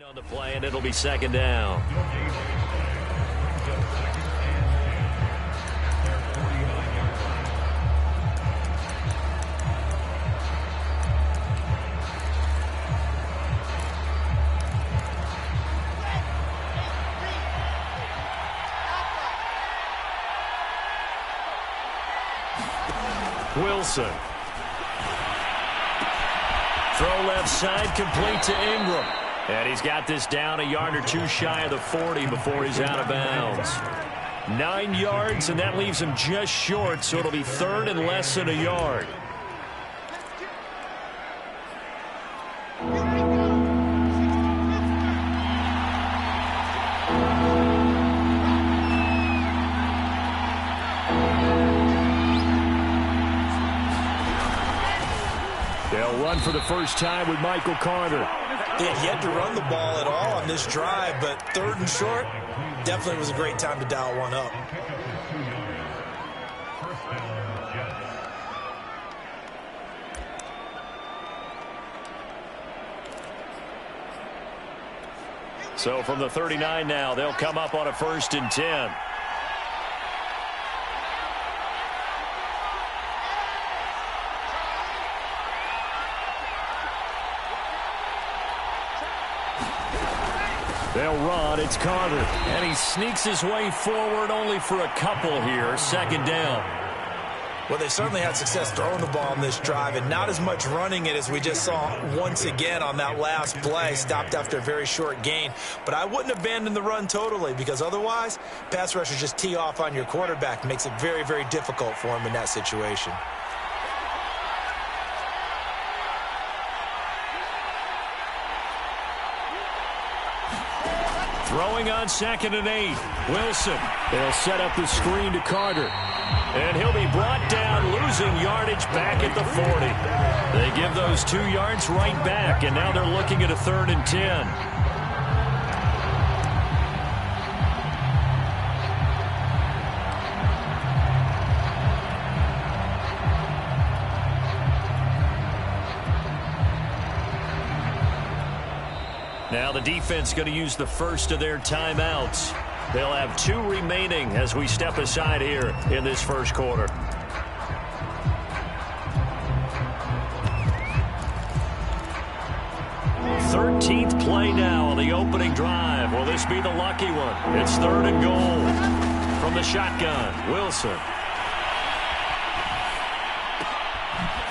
On the play, and it'll be second down. Wilson. Throw left side, complete to Ingram. And he's got this down a yard or two shy of the 40 before he's out of bounds. 9 yards, and that leaves him just short, so it'll be third and less than a yard. They'll run for the first time with Michael Carter. They had yet to run the ball at all on this drive, but third and short definitely was a great time to dial one up. So from the 39 now, they'll come up on a 1st and 10. They'll run. It's Carter. And he sneaks his way forward only for a couple here. Second down. Well, they certainly had success throwing the ball on this drive and not as much running it as we just saw once again on that last play. Stopped after a very short gain. But I wouldn't abandon the run totally because otherwise, pass rushers just tee off on your quarterback. Makes it very, very difficult for him in that situation. Throwing on 2nd and 8. Wilson. They'll set up the screen to Carter. And he'll be brought down, losing yardage back at the 40. They give those 2 yards right back, and now they're looking at a 3rd and 10. Now the defense going to use the first of their timeouts. They'll have 2 remaining as we step aside here in this first quarter. Thirteenth play now on the opening drive. Will this be the lucky one? It's 3rd and goal from the shotgun. Wilson.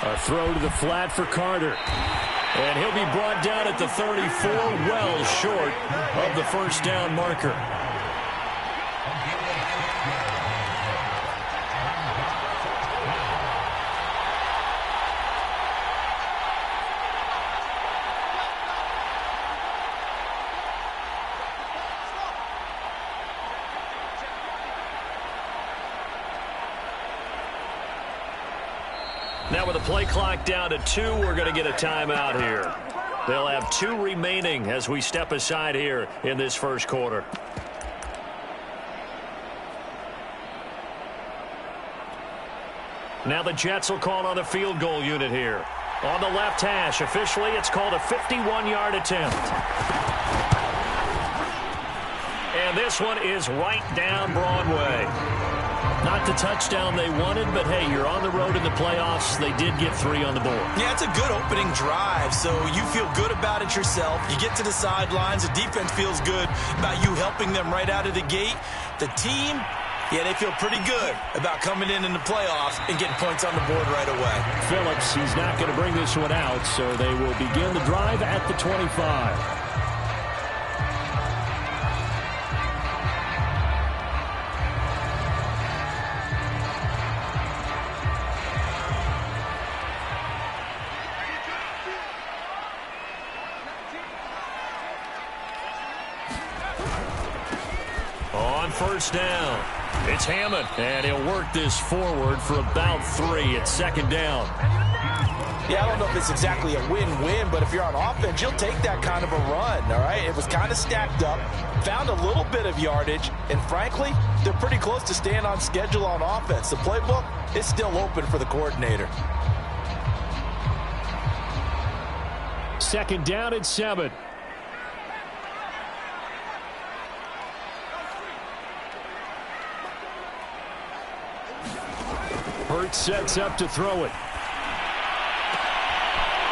A throw to the flat for Carter. And he'll be brought down at the 34, well short of the first down marker. Now with the play clock down to 2, we're going to get a timeout here. They'll have 2 remaining as we step aside here in this first quarter. Now the Jets will call on the field goal unit here. On the left hash, officially it's called a 51-yard attempt. And this one is right down Broadway. Not the touchdown they wanted, but hey, you're on the road in the playoffs. They did get 3 on the board. Yeah, it's a good opening drive, so you feel good about it yourself. You get to the sidelines. The defense feels good about you helping them right out of the gate. The team, yeah, they feel pretty good about coming in the playoffs and getting points on the board right away. Phillips, he's not going to bring this one out, so they will begin the drive at the 25. First down. It's Hammond, and he'll work this forward for about 3 at 2nd down. Yeah, I don't know if it's exactly a win-win, but if you're on offense, you'll take that kind of a run, all right? It was kind of stacked up, found a little bit of yardage, and frankly, they're pretty close to staying on schedule on offense. The playbook is still open for the coordinator. 2nd down at 7. Hurts sets up to throw it.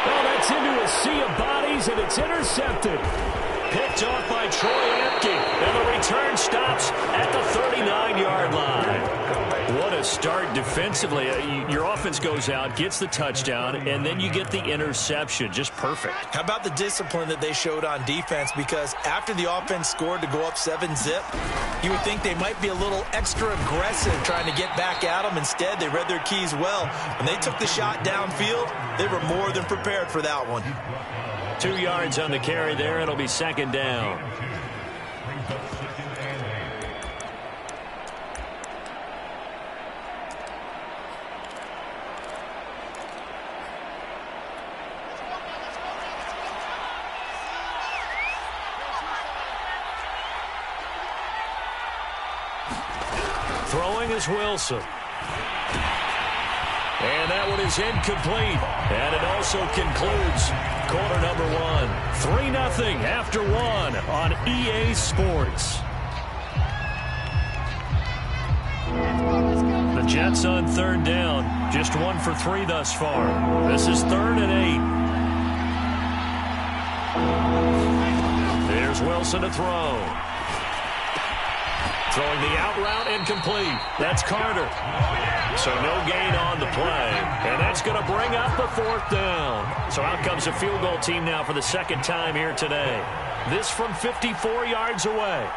Oh, that's into a sea of bodies, and it's intercepted. Picked off by Troy Apke, and the return stops at the 39-yard line. What a start defensively. Your offense goes out, gets the touchdown, and then you get the interception. Just perfect. How about the discipline that they showed on defense? Because after the offense scored to go up 7-zip, you would think they might be a little extra aggressive trying to get back at them. Instead, they read their keys well. When they took the shot downfield, they were more than prepared for that one. 2 yards on the carry there. It'll be second down. Throwing is Wilson. And that one is incomplete. And it also concludes quarter number one. 3-0 after one on EA Sports. The Jets on third down. Just 1 for 3 thus far. This is 3rd and 8. There's Wilson to throw. Throwing the out route incomplete. That's Carter. So no gain on the play. And that's going to bring up the 4th down. So out comes a field goal team now for the second time here today. This from 54 yards away.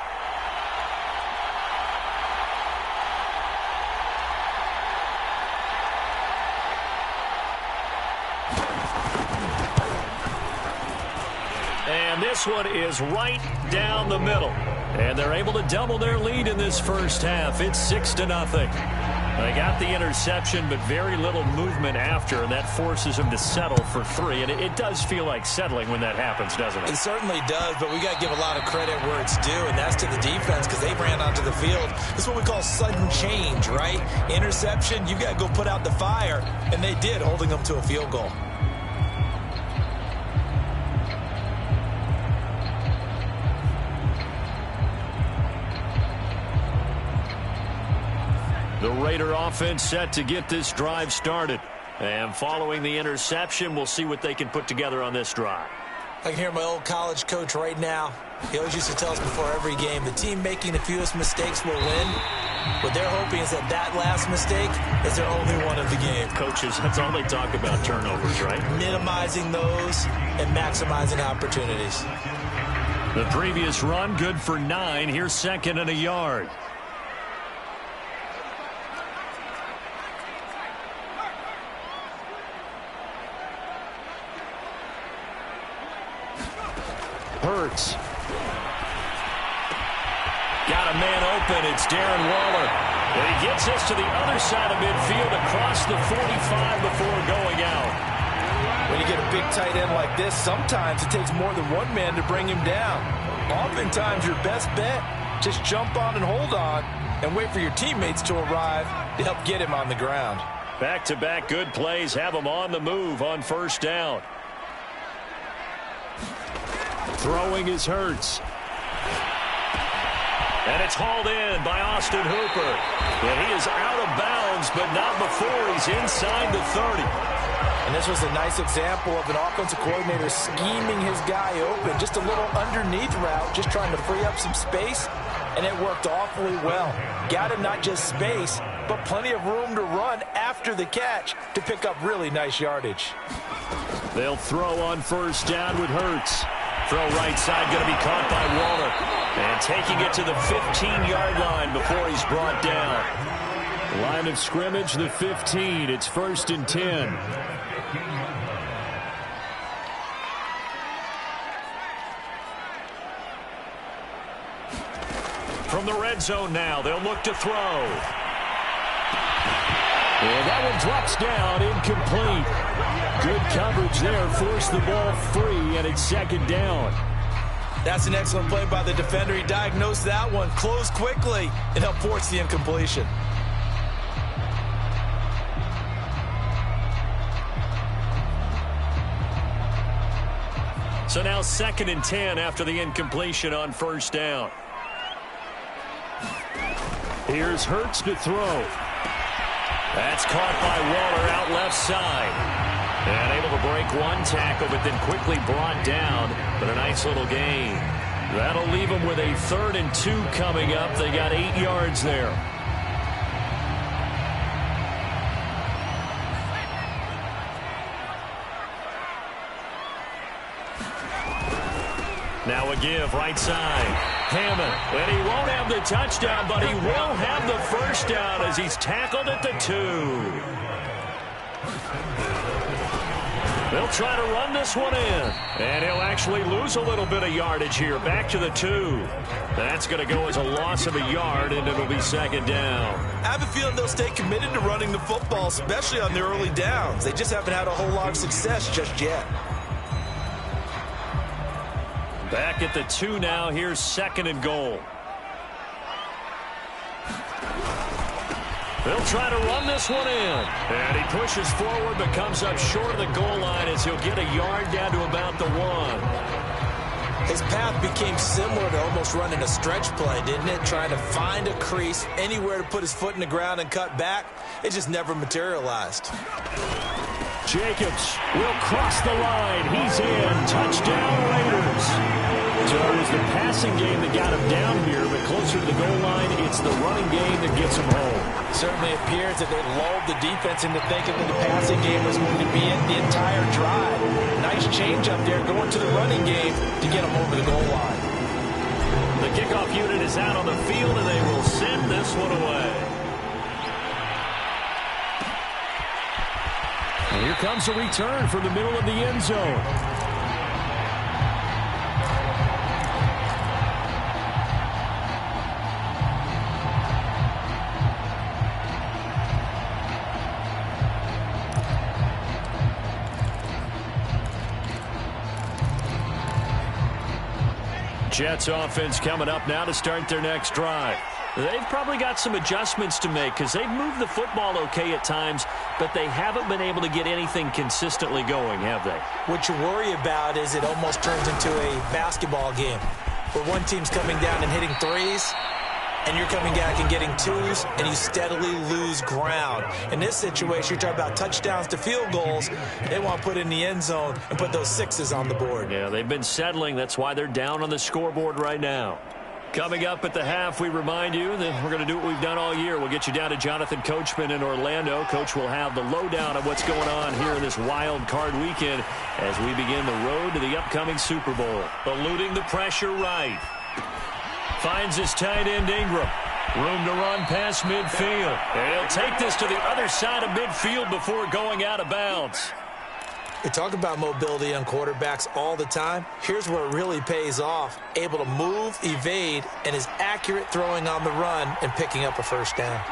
And this one is right down the middle. And they're able to double their lead in this first half. It's 6-0. They got the interception, but very little movement after, and that forces them to settle for 3. And it does feel like settling when that happens, doesn't it? It certainly does, but we got to give a lot of credit where it's due, and that's to the defense because they ran onto the field. This is what we call sudden change, right? Interception, you got to go put out the fire, and they did, holding them to a field goal. The Raider offense set to get this drive started. And following the interception, we'll see what they can put together on this drive. I can hear my old college coach right now. He always used to tell us before every game, the team making the fewest mistakes will win. What they're hoping is that that last mistake is their only one of the game. Coaches, that's all they talk about, turnovers, right? Minimizing those and maximizing opportunities. The previous run, good for 9. Here's 2nd and a yard. Hurts. Got a man open. It's Darren Waller. And he gets us to the other side of midfield across the 45 before going out. When you get a big tight end like this, sometimes it takes more than one man to bring him down. Oftentimes, your best bet, just jump on and hold on and wait for your teammates to arrive to help get him on the ground. Back-to-back good plays have him on the move on first down. Throwing is Hurts. And it's hauled in by Austin Hooper. And he is out of bounds, but not before he's inside the 30. And this was a nice example of an offensive coordinator scheming his guy open. Just a little underneath route, just trying to free up some space. And it worked awfully well. Got him not just space, but plenty of room to run after the catch to pick up really nice yardage. They'll throw on first down with Hurts. Throw right side, going to be caught by Waller. And taking it to the 15-yard line before he's brought down. Line of scrimmage, the 15. It's 1st and 10. From the red zone now, they'll look to throw. And that one drops down, incomplete. Good coverage there, forced the ball free, and it's 2nd down. That's an excellent play by the defender. He diagnosed that one, closed quickly, and helped force the incompletion. So now 2nd and 10 after the incompletion on first down. Here's Hurts to throw. That's caught by Waller out left side. And able to break one tackle, but then quickly brought down. But a nice little gain. That'll leave them with a 3rd and 2 coming up. They got 8 yards there. Now a give, right side. Hammond, and he won't have the touchdown, but he will have the first down as he's tackled at the 2. They'll try to run this one in, and he'll actually lose a little bit of yardage here. Back to the 2. That's going to go as a loss of a yard, and it'll be 2nd down. I have a feeling they'll stay committed to running the football, especially on their early downs. They just haven't had a whole lot of success just yet. Back at the 2 now. Here's 2nd and goal. They'll try to run this one in. And he pushes forward but comes up short of the goal line as he'll get a yard down to about the 1. His path became similar to almost running a stretch play, didn't it? Trying to find a crease, anywhere to put his foot in the ground and cut back. It just never materialized. Jacobs will cross the line. He's in. Touchdown, Raiders. So it was the passing game that got him down here, but closer to the goal line, it's the running game that gets him home. Certainly appears that they lulled the defense into thinking that the passing game was going to be it the entire drive. Nice change up there going to the running game to get him over the goal line. The kickoff unit is out on the field, and they will send this one away. And here comes a return from the middle of the end zone. Jets offense coming up now to start their next drive. They've probably got some adjustments to make because they've moved the football okay at times, but they haven't been able to get anything consistently going, have they? What you worry about is it almost turns into a basketball game where one team's coming down and hitting threes, and you're coming back and getting 2s, and you steadily lose ground. In this situation, you're talking about touchdowns to field goals. They want to put in the end zone and put those 6s on the board. Yeah, they've been settling. That's why they're down on the scoreboard right now. Coming up at the half, we remind you that we're going to do what we've done all year. We'll get you down to Jonathan Coachman in Orlando. Coach will have the lowdown of what's going on here in this wild card weekend as we begin the road to the upcoming Super Bowl. Eluding the pressure right. Finds his tight end Ingram. Room to run past midfield. And he'll take this to the other side of midfield before going out of bounds. We talk about mobility on quarterbacks all the time. Here's where it really pays off. Able to move, evade, and is accurate throwing on the run and picking up a first down.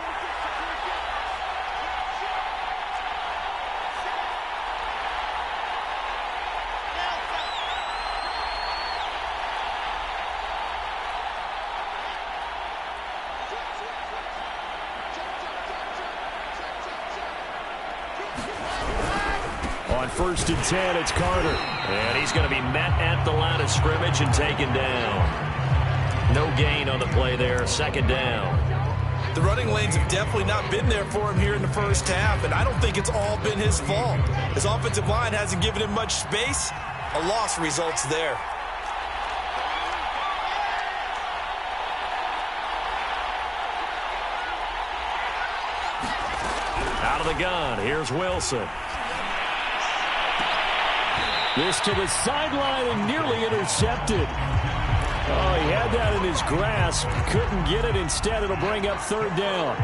On 1st and 10, it's Carter. And he's going to be met at the line of scrimmage and taken down. No gain on the play there. 2nd down. The running lanes have definitely not been there for him here in the first half, and I don't think it's all been his fault. His offensive line hasn't given him much space. A loss results there. Out of the gun, here's Wilson. This to the sideline and nearly intercepted. Oh, he had that in his grasp. Couldn't get it. Instead, it'll bring up 3rd down.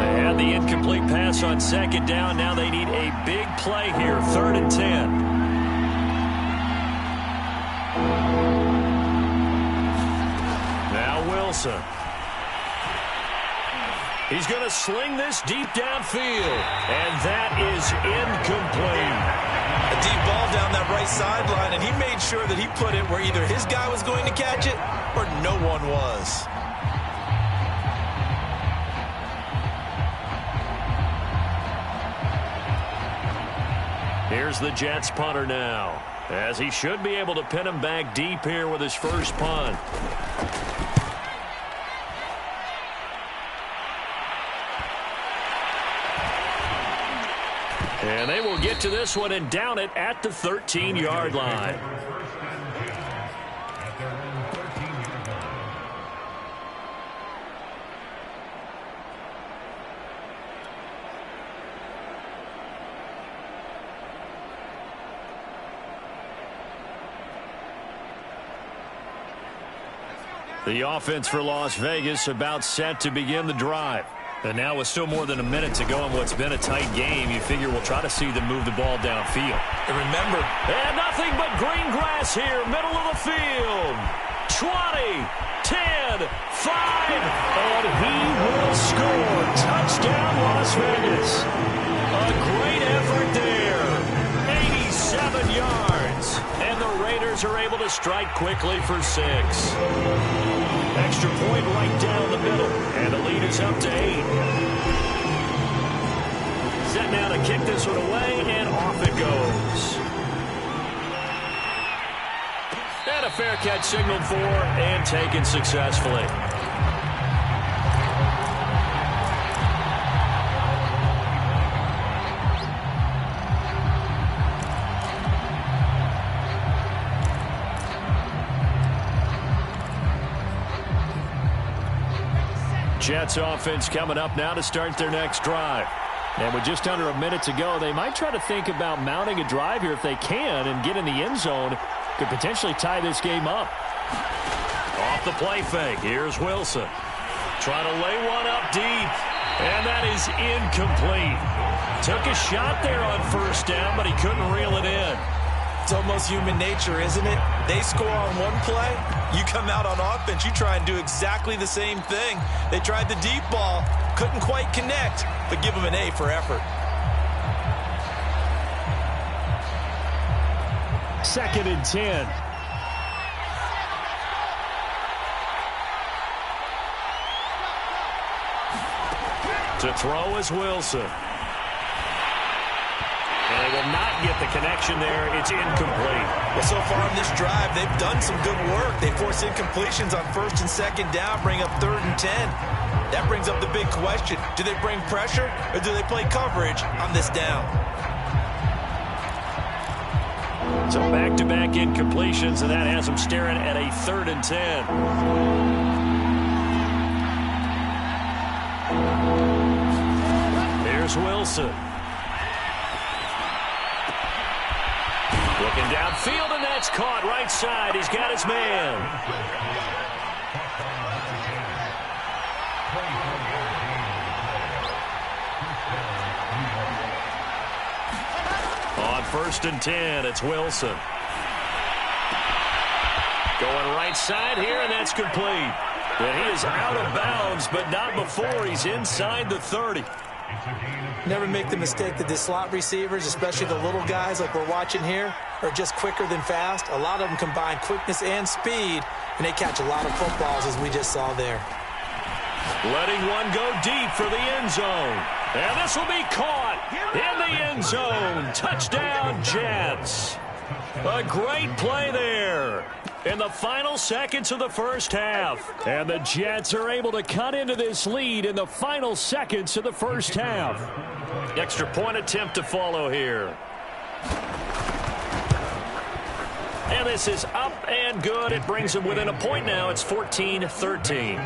They had the incomplete pass on 2nd down. Now they need a big play here. 3rd and 10. Now Wilson. He's going to sling this deep downfield, and that is incomplete. A deep ball down that right sideline, and he made sure that he put it where either his guy was going to catch it or no one was. Here's the Jets punter now. as he should be able to pin him back deep here with his first punt. And they will get to this one and down it at the 13-yard line. The offense for Las Vegas about set to begin the drive. And now with still more than a minute to go in what's been a tight game, you figure we'll try to see them move the ball downfield. And remember, and nothing but green grass here, middle of the field. 20, 10, 5, and he will score. Touchdown, Las Vegas. A great effort there. 87 yards. And the Raiders are able to strike quickly for 6. Extra point right down the middle. And the lead is up to 8. Set now to kick this one away, and off it goes. And a fair catch signaled for and taken successfully. Jets offense coming up now to start their next drive. And with just under a minute to go, they might try to think about mounting a drive here if they can and get in the end zone. Could potentially tie this game up. Off the play fake. Here's Wilson. Trying to lay one up deep. And that is incomplete. Took a shot there on first down, but he couldn't reel it in. It's almost human nature, isn't it? They score on one play. You come out on offense, you try and do exactly the same thing. They tried the deep ball. Couldn't quite connect, but give them an A for effort. Second and 10. To throw is Wilson. And they will not get the connection there. It's incomplete. Well, so far in this drive, they've done some good work. They force incompletions on first and second down, bring up 3rd and 10. That brings up the big question. Do they bring pressure or do they play coverage on this down? So back-to-back incompletions, and that has them staring at a 3rd and 10. Here's Wilson. Looking downfield, and that's caught right side. He's got his man. On 1st and 10, it's Wilson. Going right side here, and that's complete. And he is out of bounds, but not before he's inside the 30. Never make the mistake that the slot receivers, especially the little guys like we're watching here, are just quicker than fast. A lot of them combine quickness and speed, and they catch a lot of footballs, as we just saw there. Letting one go deep for the end zone. And this will be caught in the end zone. Touchdown, Jets. A great play there in the final seconds of the first half. And the Jets are able to cut into this lead in the final seconds of the first half. Extra point attempt to follow here. And this is up and good. It brings them within a point now. It's 14-13.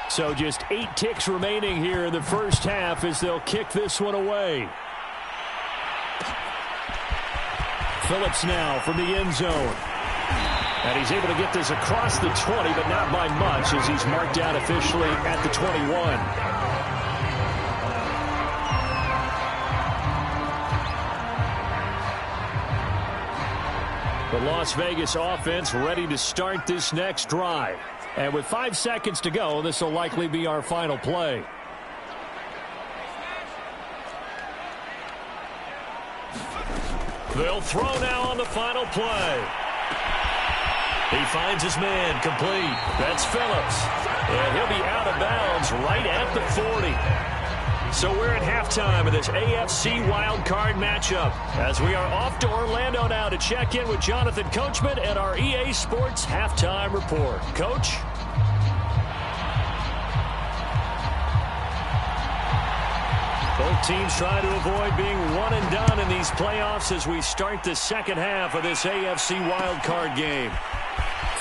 So just 8 ticks remaining here in the first half as they'll kick this one away. Phillips now from the end zone. And he's able to get this across the 20, but not by much as he's marked out officially at the 21. The Las Vegas offense ready to start this next drive. And with 5 seconds to go, this will likely be our final play. They'll throw now on the final play. He finds his man complete. That's Phillips. And he'll be out of bounds right at the 40. So we're at halftime of this AFC Wild Card matchup as we are off to Orlando now to check in with Jonathan Coachman at our EA Sports Halftime Report. Coach? Both teams trying to avoid being one and done in these playoffs as we start the second half of this AFC Wild Card game.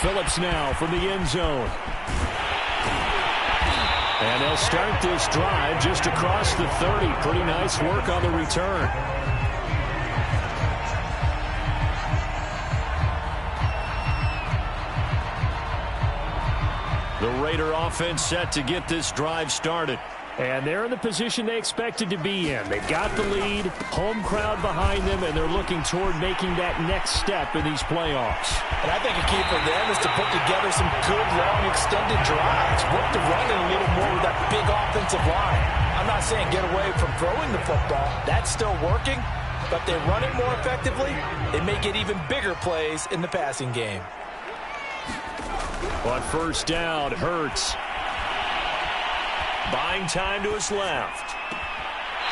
Phillips now from the end zone. And they'll start this drive just across the 30. Pretty nice work on the return. The Raider offense set to get this drive started. And they're in the position they expected to be in. They've got the lead, home crowd behind them, and they're looking toward making that next step in these playoffs. And I think a key for them is to put together some good, long, extended drives. Work to run it a little more with that big offensive line. I'm not saying get away from throwing the football. That's still working. But they run it more effectively, they may get even bigger plays in the passing game. On first down, Hurts. Buying time to his left.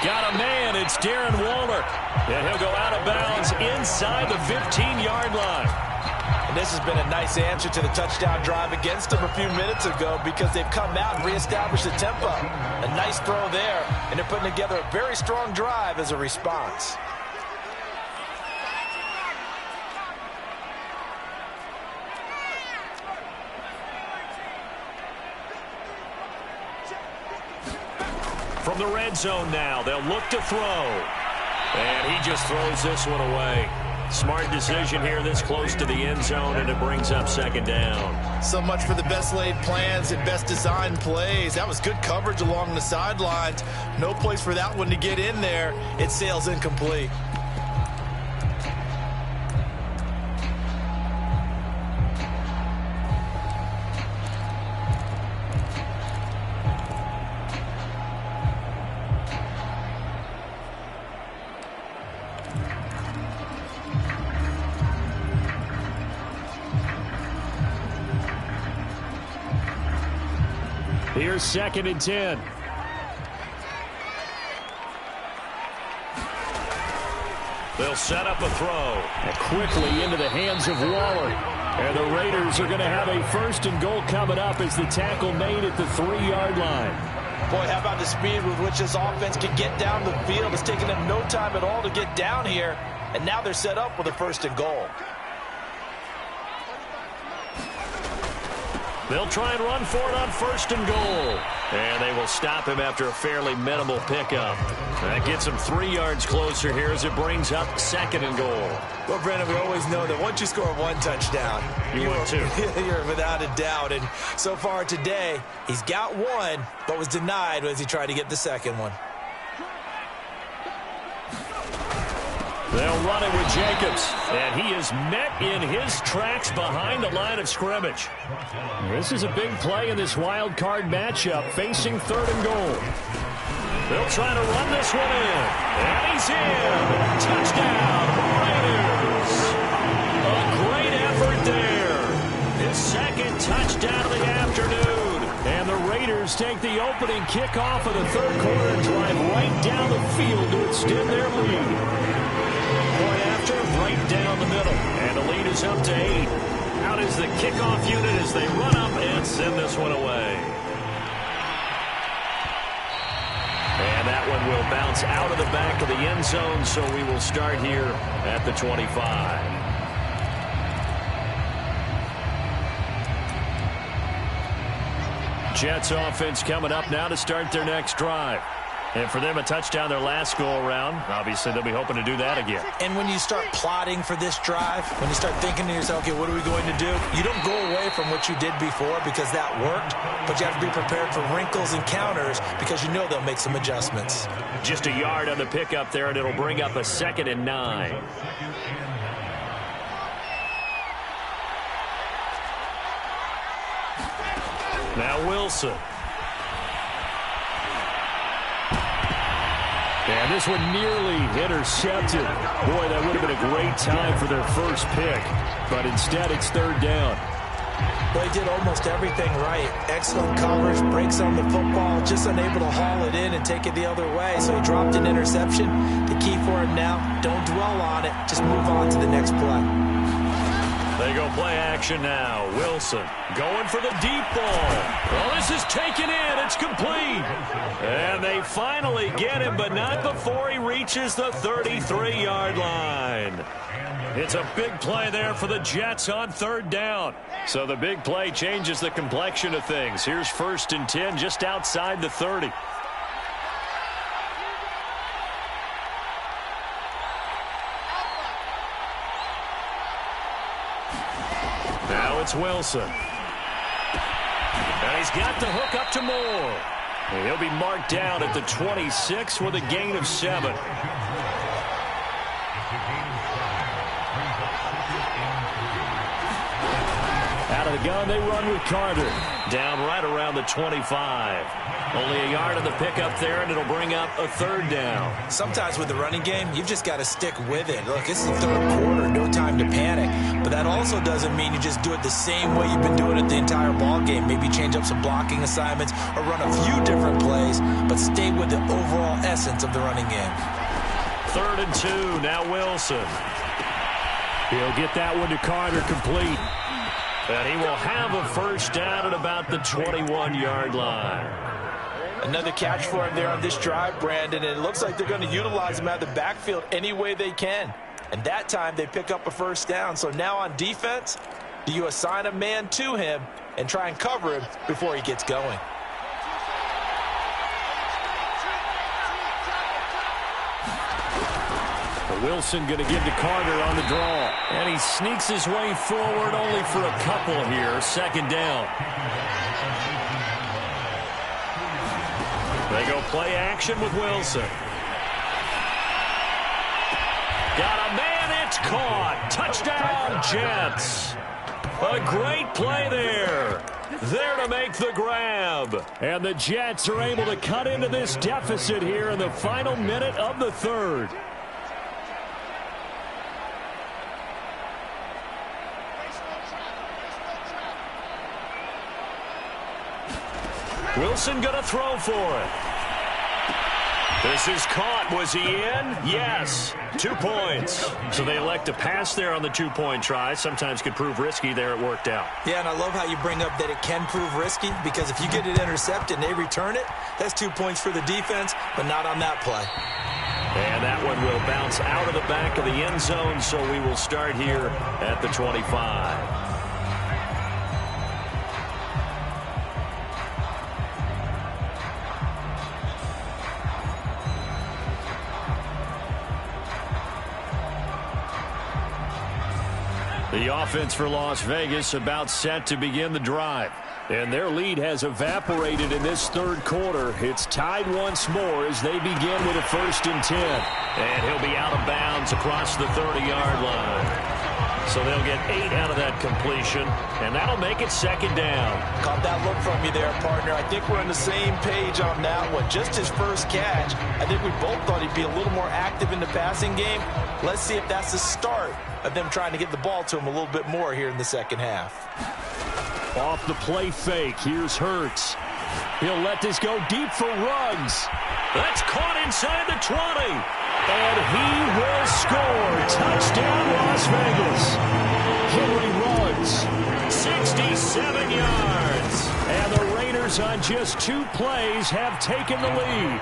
Got a man. It's Darren Waller. And he'll go out of bounds inside the 15-yard line. And this has been a nice answer to the touchdown drive against them a few minutes ago because they've come out and reestablished the tempo. A nice throw there, and they're putting together a very strong drive as a response. From the red zone now, they'll look to throw. And he just throws this one away. Smart decision here this close to the end zone, and it brings up second down. So much for the best laid plans and best designed plays. That was good coverage along the sidelines. No place for that one to get in there. It sails incomplete. Here's second and 10. They'll set up a throw. And quickly into the hands of Waller. And the Raiders are going to have a first and goal coming up as the tackle made at the 3-yard line. Boy, how about the speed with which this offense can get down the field? It's taken them no time at all to get down here. And now they're set up with a first and goal. They'll try and run for it on first and goal. And they will stop him after a fairly minimal pickup. That gets him 3 yards closer here as it brings up second and goal. Well, Brandon, we always know that once you score one touchdown, you're without a doubt. And so far today, he's got one, but was denied as he tried to get the second one. They'll run it with Jacobs, and he is met in his tracks behind the line of scrimmage. This is a big play in this wild card matchup, facing third and goal. They'll try to run this one in, and he's in. Touchdown, Raiders. A great effort there. His second touchdown of the afternoon. And the Raiders take the opening kickoff of the third quarter and drive right down the field to extend their lead. Point after, right down the middle. And the lead is up to 8. Out is the kickoff unit as they run up and send this one away. And that one will bounce out of the back of the end zone, so we will start here at the 25. Jets offense coming up now to start their next drive. And for them, a touchdown their last go-around. Obviously, they'll be hoping to do that again. And when you start plotting for this drive, when you start thinking to yourself, okay, what are we going to do? You don't go away from what you did before because that worked, but you have to be prepared for wrinkles and counters because you know they'll make some adjustments. Just a yard on the pickup there, and it'll bring up a 2nd and 9. Now Wilson. And this one nearly intercepted. Boy, that would have been a great time for their first pick. But instead, it's third down. Well, he did almost everything right. Excellent coverage, breaks on the football, just unable to haul it in and take it the other way. So he dropped an interception. The key for him now, don't dwell on it. Just move on to the next play. They go play action now. Wilson going for the deep ball. Well, this is taken in. It's complete. And they finally get him, but not before he reaches the 33-yard line. It's a big play there for the Jets on third down. So the big play changes the complexion of things. Here's 1st and 10 just outside the 30. Now it's Wilson. And he's got the hook up to Moore. And he'll be marked down at the 26 with a gain of 7. Out of the gun, they run with Carter. Down right around the 25. Only a yard on the pickup there, and it'll bring up a third down. Sometimes with the running game, you've just got to stick with it. Look, it's the third quarter, no time to panic. But that also doesn't mean you just do it the same way you've been doing it the entire ball game. Maybe change up some blocking assignments or run a few different plays, but stay with the overall essence of the running game. 3rd and 2, now Wilson. He'll get that one to Carter complete. And he will have a first down at about the 21-yard line. Another catch for him there on this drive, Brandon, and it looks like they're going to utilize him out of the backfield any way they can. And that time they pick up a first down. So now on defense, do you assign a man to him and try and cover him before he gets going? Wilson going to give to Carter on the draw. And he sneaks his way forward only for a couple here. 2nd down. They go play action with Wilson. Got a man, it's caught. Touchdown, Jets. A great play there. There to make the grab. And the Jets are able to cut into this deficit here in the final minute of the third. Wilson going to throw for it. This is caught. Was he in? Yes. 2 points. So they elect to pass there on the 2-point try. Sometimes could prove risky. There it worked out. Yeah, and I love how you bring up that it can prove risky, because if you get it intercepted and they return it, that's 2 points for the defense, but not on that play. And that one will bounce out of the back of the end zone, so we will start here at the 25. The offense for Las Vegas about set to begin the drive. And their lead has evaporated in this third quarter. It's tied once more as they begin with a 1st and 10. And he'll be out of bounds across the 30-yard line. So they'll get 8 out of that completion, and that'll make it 2nd down. Caught that look from you there, partner. I think we're on the same page on that one. Just his first catch, I think we both thought he'd be a little more active in the passing game. Let's see if that's the start of them trying to get the ball to him a little bit more here in the second half. Off the play fake, here's Hurts. He'll let this go deep for Ruggs. That's caught inside the 20. And he will score. Touchdown, Las Vegas. Henry Ruggs, 67 yards. And the Raiders on just 2 plays have taken the lead.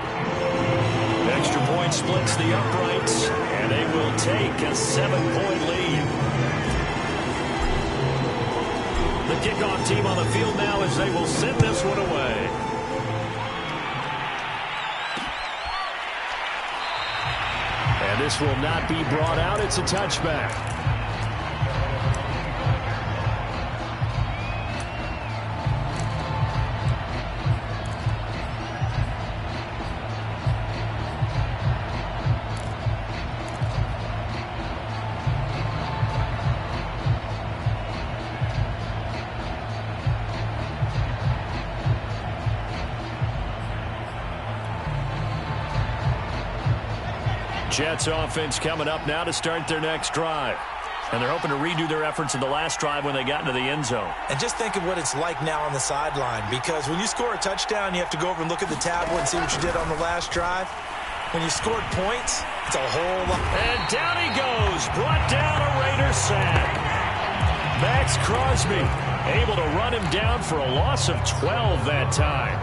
Extra point splits the uprights, and they will take a 7-point lead. The kickoff team on the field now as they will send this one away. And this will not be brought out. It's a touchback. Jets offense coming up now to start their next drive. And they're hoping to redo their efforts in the last drive when they got into the end zone. And just think of what it's like now on the sideline, because when you score a touchdown, you have to go over and look at the tablet and see what you did on the last drive. When you scored points, it's a whole lot. And down he goes, brought down a Raider sack. Max Crosby able to run him down for a loss of 12 that time.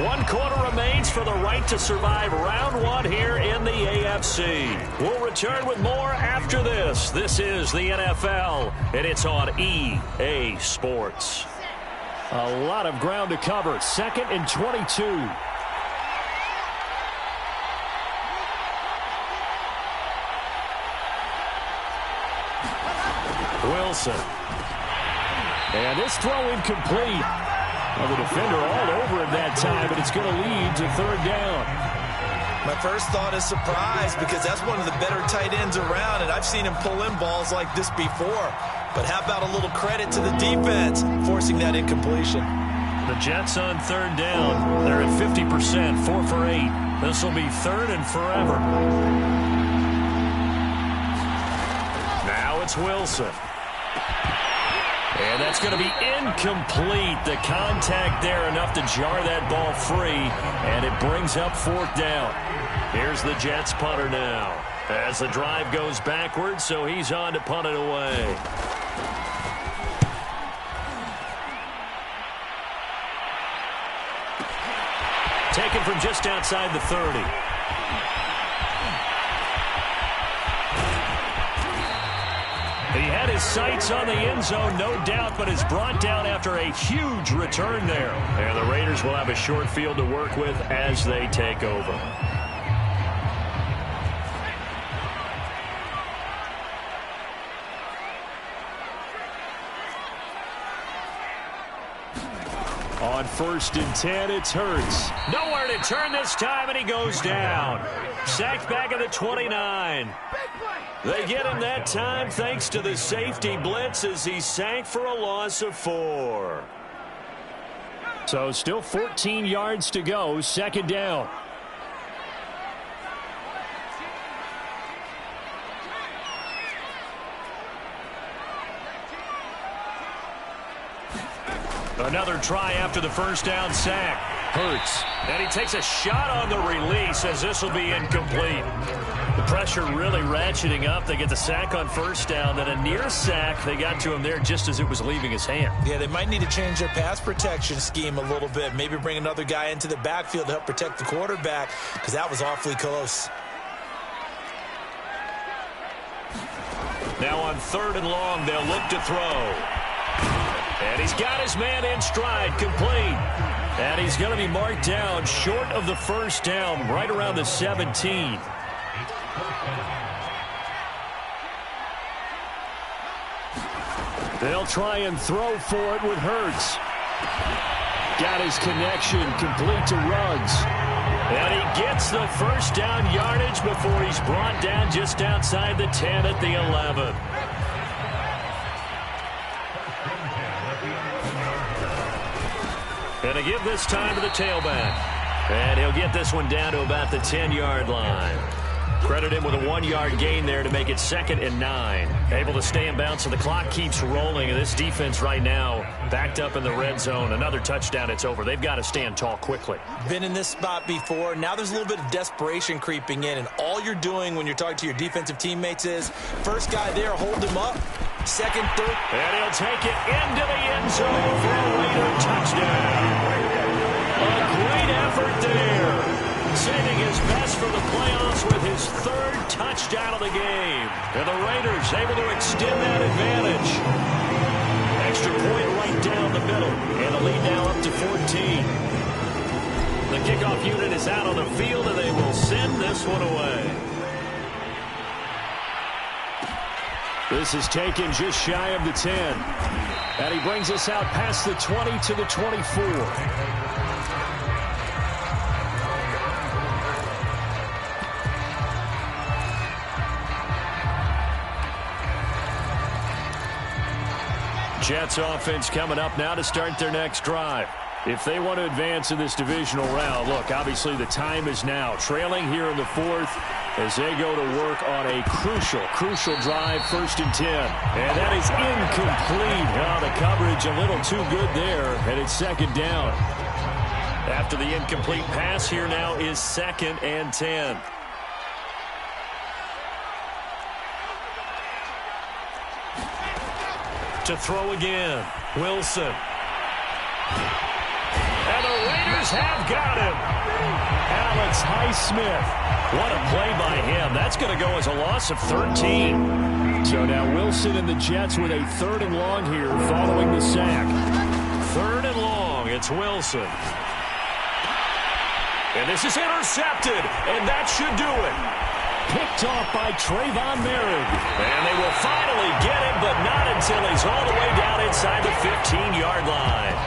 One quarter remains for the right to survive round one here in the AFC. We'll return with more after this. This is the NFL, and it's on EA Sports. A lot of ground to cover. 2nd and 22. Wilson. And this throw incomplete. Well, the defender all over him that time, but it's going to lead to 3rd down. My first thought is surprise, because that's one of the better tight ends around, and I've seen him pull in balls like this before. But how about a little credit to the defense forcing that incompletion? The Jets on 3rd down. They're at 50%, 4 for 8. This will be 3rd and forever. Now it's Wilson. And that's going to be incomplete. The contact there enough to jar that ball free, and it brings up 4th down. Here's the Jets punter now as the drive goes backwards, so he's on to punt it away. Taken from just outside the 30. He had his sights on the end zone, no doubt, but is brought down after a huge return there. And the Raiders will have a short field to work with as they take over. On 1st and 10, it's Hurts. Nowhere to turn this time, and he goes down. Sacked back at the 29. They get him that time thanks to the safety blitz as he sank for a loss of 4. So still 14 yards to go, 2nd down. Another try after the 1st down sack. Hurts. And he takes a shot on the release as this will be incomplete. The pressure really ratcheting up. They get the sack on 1st down, then a near sack. They got to him there just as it was leaving his hand. Yeah, they might need to change their pass protection scheme a little bit. Maybe bring another guy into the backfield to help protect the quarterback, because that was awfully close. Now on 3rd and long, they'll look to throw. And he's got his man in stride, complete. And he's going to be marked down short of the 1st down, right around the 17. They'll try and throw for it with Hurts. Got his connection, complete to Ruggs. And he gets the 1st down yardage before he's brought down just outside the 10 at the 11. And to give this time to the tailback. And he'll get this one down to about the 10-yard line. Credit him with a 1-yard gain there to make it 2nd and 9. Able to stay in bounds, so the clock keeps rolling. And this defense right now backed up in the red zone. Another touchdown, it's over. They've got to stand tall quickly. Been in this spot before. Now there's a little bit of desperation creeping in. And all you're doing when you're talking to your defensive teammates is, first guy there, hold him up. 2nd, 3rd. And he'll take it into the end zone for a Raider touchdown. A great effort there. Saving his best for the playoffs with his 3rd touchdown of the game. And the Raiders able to extend that advantage. Extra point right down the middle. And the lead now up to 14. The kickoff unit is out on the field, and they will send this one away. This is taken just shy of the 10. And he brings us out past the 20 to the 24. Jets offense coming up now to start their next drive. If they want to advance in this divisional round, look, obviously the time is now. Trailing here in the fourth as they go to work on a crucial drive, 1st and 10. And that is incomplete. Oh, the coverage a little too good there, and it's 2nd down. After the incomplete pass, here now is 2nd and 10. To throw again, Wilson. And the Raiders have got him. Alex Highsmith. What a play by him. That's going to go as a loss of 13. So now Wilson and the Jets with a 3rd and long here following the sack. 3rd and long. It's Wilson. And this is intercepted. And that should do it. Picked off by Trayvon Merrick. And they will finally get him, but not until he's all the way down inside the 15-yard line.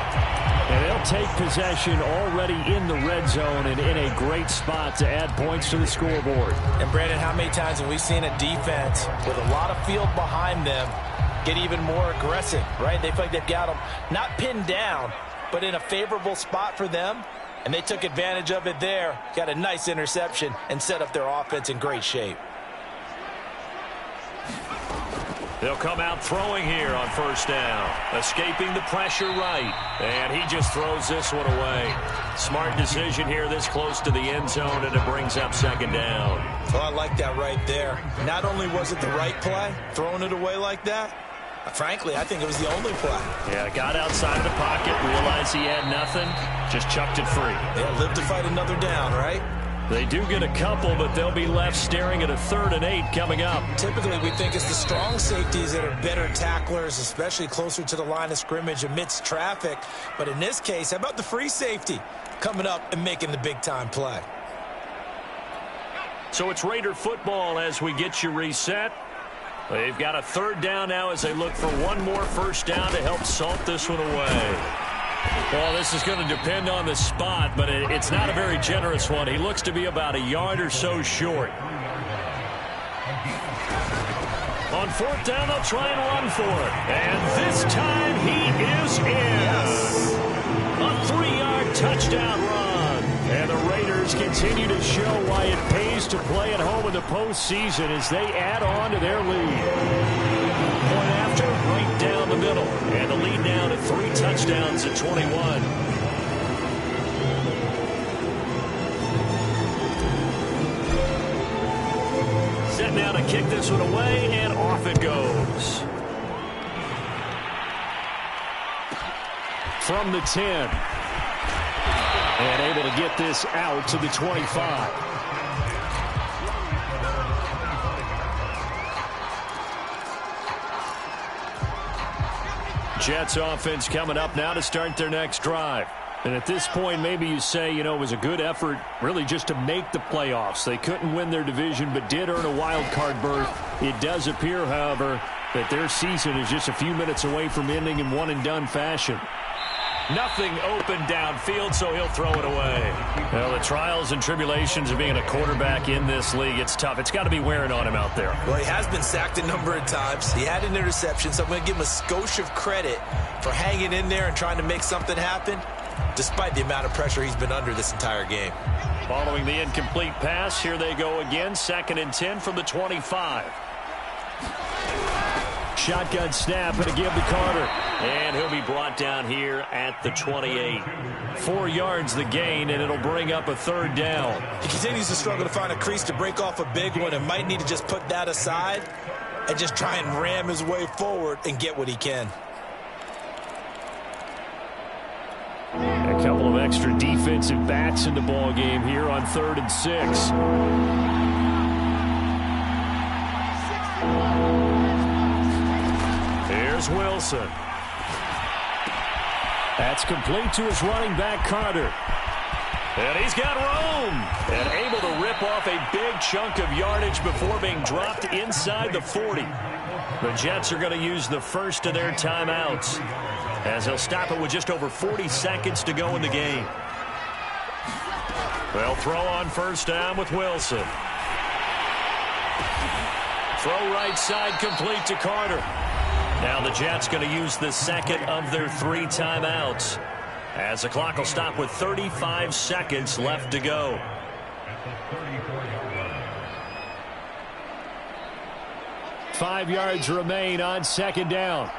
And they'll take possession already in the red zone and in a great spot to add points to the scoreboard. And, Brandon, how many times have we seen a defense with a lot of field behind them get even more aggressive, right? They feel like they've got them not pinned down, but in a favorable spot for them. And they took advantage of it there, got a nice interception, and set up their offense in great shape. They'll come out throwing here on 1st down. Escaping the pressure right. And he just throws this one away. Smart decision here this close to the end zone, and it brings up 2nd down. Oh, I like that right there. Not only was it the right play, throwing it away like that, frankly, I think it was the only play. Yeah, got outside of the pocket, realized he had nothing, just chucked it free. Yeah, live to fight another down, right? They do get a couple, but they'll be left staring at a 3rd and 8 coming up. Typically, we think it's the strong safeties that are better tacklers, especially closer to the line of scrimmage amidst traffic. But in this case, how about the free safety coming up and making the big-time play? So it's Raider football as we get you reset. They've got a 3rd down now as they look for one more 1st down to help salt this one away. Well, this is going to depend on the spot, but it's not a very generous one. He looks to be about a yard or so short. On 4th down, they'll try and run for it. And this time he is in. Yes. A 3-yard touchdown run. And the Raiders continue to show why it pays to play at home in the postseason as they add on to their lead. Point after, right down the middle. And the lead now to 3 touchdowns at 21. Set now to kick this one away, and off it goes. From the 10. And able to get this out to the 25. Jets offense coming up now to start their next drive. And at this point, maybe you say, you know, it was a good effort really just to make the playoffs. They couldn't win their division but did earn a wild card berth. It does appear, however, that their season is just a few minutes away from ending in one-and-done fashion. Nothing open downfield, so he'll throw it away. Well, the trials and tribulations of being a quarterback in this league, it's tough. It's got to be wearing on him out there. Well, he has been sacked a number of times. He had an interception, so I'm going to give him a skosh of credit for hanging in there and trying to make something happen, despite the amount of pressure he's been under this entire game. Following the incomplete pass, here they go again. 2nd and 10 from the 25. Shotgun snap and a give to Carter. And he'll be brought down here at the 28. 4 yards the gain, and it'll bring up a 3rd down. He continues to struggle to find a crease to break off a big one and might need to just put that aside and just try and ram his way forward and get what he can. A couple of extra defensive backs in the ball game here on 3rd and 6. Here's Wilson. That's complete to his running back, Carter. And he's got room. And able to rip off a big chunk of yardage before being dropped inside the 40. The Jets are going to use the first of their timeouts, as they'll stop it with just over 40 seconds to go in the game. They'll throw on 1st down with Wilson. Throw right side complete to Carter. Now the Jets going to use the second of their 3 timeouts As the clock will stop with 35 seconds left to go. Five yards remain on second down.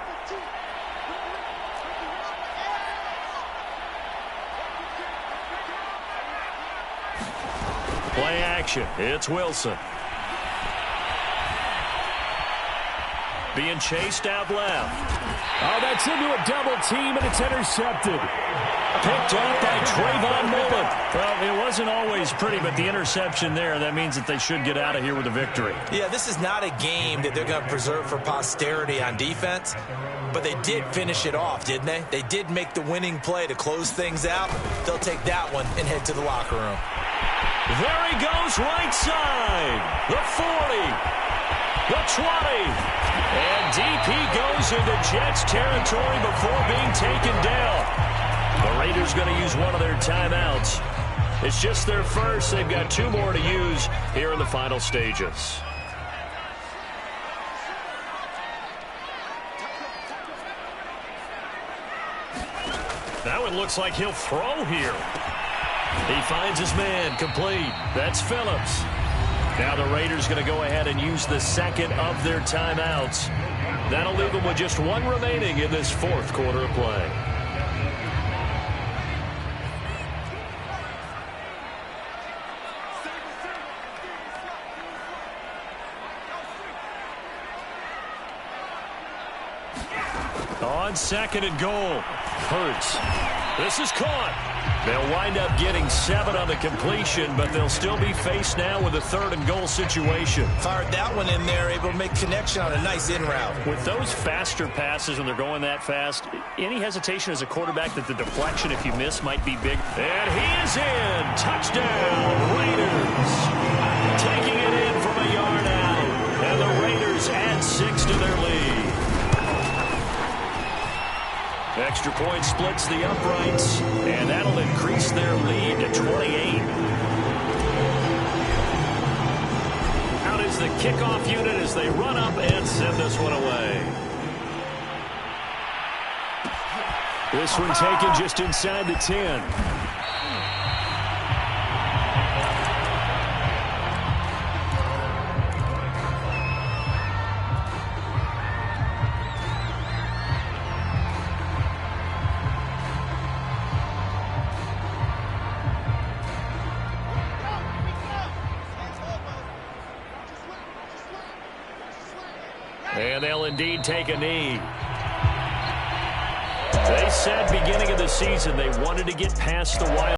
Play action. It's Wilson. Being chased out left. Oh, that's into a double team, and it's intercepted. Picked up by Trayvon Mullen. Well, it wasn't always pretty, but the interception there, that means that they should get out of here with a victory. Yeah, this is not a game that they're going to preserve for posterity on defense, but they did finish it off, didn't they? They did make the winning play to close things out. They'll take that one and head to the locker room. There he goes, right side. The 40. The 20. And DP goes into Jets territory before being taken down. The Raiders going to use one of their timeouts. It's just their first. They've got two more to use here in the final stages. That one looks like he'll throw here. He finds his man, complete. That's Phillips. Now the Raiders going to go ahead and use the second of their timeouts. That'll leave them with just one remaining in this fourth quarter of play. On second and goal. Hurts. This is caught. They'll wind up getting 7 on the completion, but they'll still be faced now with a third and goal situation. Fired that one in there, able to make connection on a nice in route. With those faster passes when they're going that fast, any hesitation as a quarterback that the deflection, if you miss, might be big. And he is in. Touchdown, Raiders. Taking it in from a yard out. And the Raiders add 6 to their lead. Extra point splits the uprights, and that'll increase their lead to 28. Out is the kickoff unit as they run up and send this one away. This one taken just inside the 10. And they'll indeed take a knee. They said beginning of the season they wanted to get past the wild.